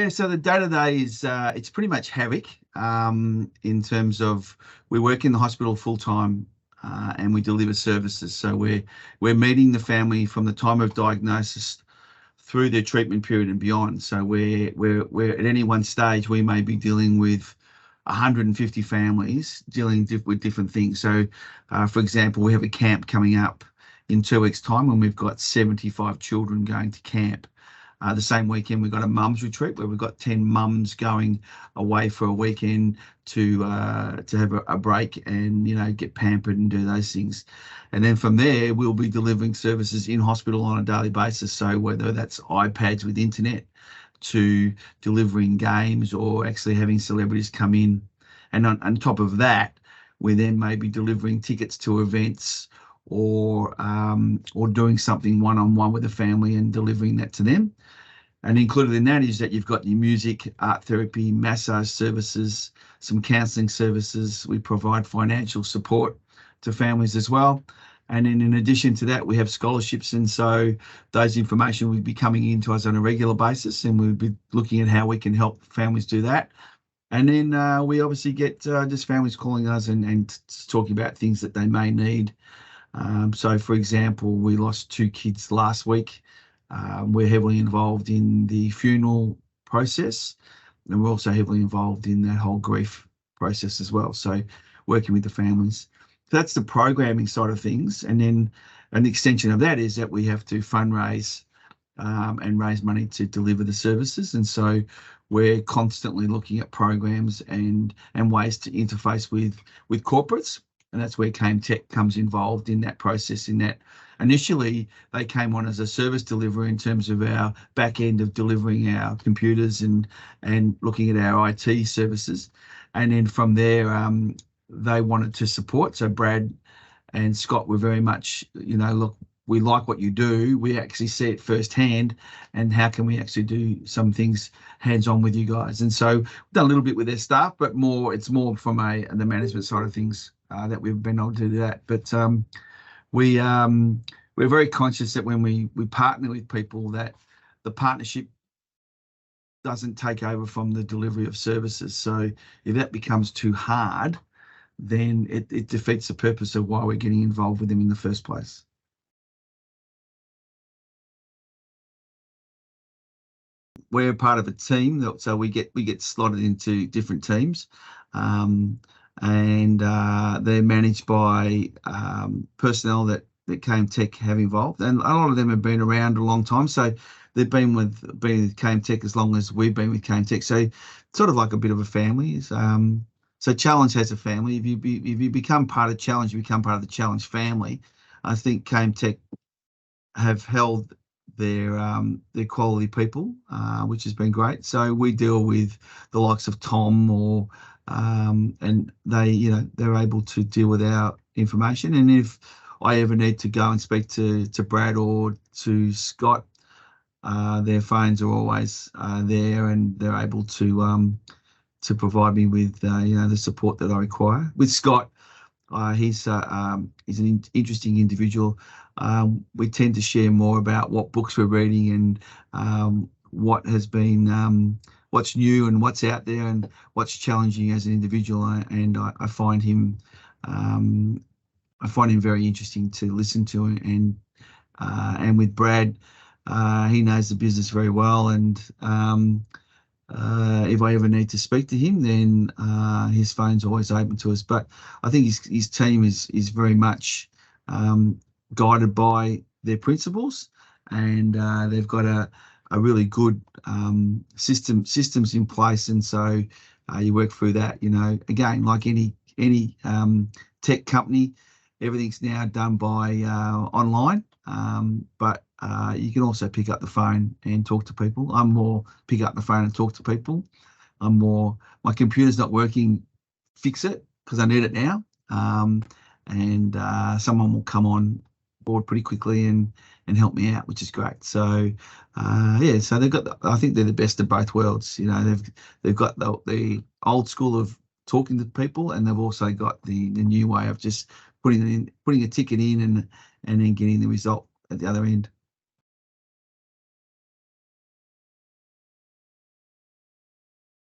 Yeah, so the day-to-day is it's pretty much havoc in terms of we work in the hospital full-time and we deliver services. So we're meeting the family from the time of diagnosis through their treatment period and beyond. So we're at any one stage we may be dealing with 150 families dealing with different things. So, for example, we have a camp coming up in 2 weeks' time when we've got 75 children going to camp. The same weekend, we've got a mums retreat where we've got 10 mums going away for a weekend to have a break and, get pampered and do those things. And then from there, we'll be delivering services in hospital on a daily basis. So whether that's iPads with internet to delivering games or actually having celebrities come in. And on top of that, we then may be delivering tickets to events or doing something one-on-one with the family and delivering that to them. And included in that is that you've got your music, art therapy, massage services, some counselling services. We provide financial support to families as well. And then in addition to that, we have scholarships. And so those information will be coming in to us on a regular basis, and we'll be looking at how we can help families do that. And then we obviously get just families calling us and talking about things that they may need. So, for example, we lost 2 kids last week. We're heavily involved in the funeral process, and we're also heavily involved in that whole grief process as well. So working with the families. So that's the programming side of things. And then an extension of that is that we have to fundraise and raise money to deliver the services. And so we're constantly looking at programs and ways to interface with corporates. And that's where KMT comes involved in that process. In that initially they came on as a service deliverer in terms of our back end of delivering our computers and looking at our IT services. And then from there, they wanted to support. So Brad and Scott were very much, look, we like what you do. We actually see it firsthand, and how can we actually do some things hands-on with you guys? And so we've done a little bit with their staff, but it's more from the management side of things that we've been able to do that. But we're very conscious that when we partner with people, that the partnership doesn't take over from the delivery of services. So if that becomes too hard, then it defeats the purpose of why we're getting involved with them in the first place. We're part of a team, so we get slotted into different teams, and they're managed by personnel that KMT have involved, and a lot of them have been around a long time. So they've been with KMT as long as we've been with KMT. So sort of like a bit of a family. So Challenge has a family. If you become part of Challenge, you become part of the Challenge family. I think KMT have held their quality people, which has been great. So we deal with the likes of Tom and they're able to deal with our information. And if I ever need to go and speak to Brad or to Scott, their phones are always there, and they're able to provide me with the support that I require. With Scott, he's an interesting individual. We tend to share more about what books we're reading and what has been, what's new and what's out there and what's challenging as an individual. And I find him very interesting to listen to. And with Brad, he knows the business very well. And if I ever need to speak to him, then his phone's always open to us. But I think his team is very much guided by their principles, and they've got a really good systems in place. And so you work through that. Again, like any tech company, everything's now done by online, but you can also pick up the phone and talk to people. I'm more pick up the phone and talk to people. My computer's not working, fix it, because I need it now. And someone will come on board pretty quickly and help me out, which is great. So so they've got I think they're the best of both worlds. They've got the old school of talking to people, and they've also got the new way of just putting a ticket in and then getting the result at the other end.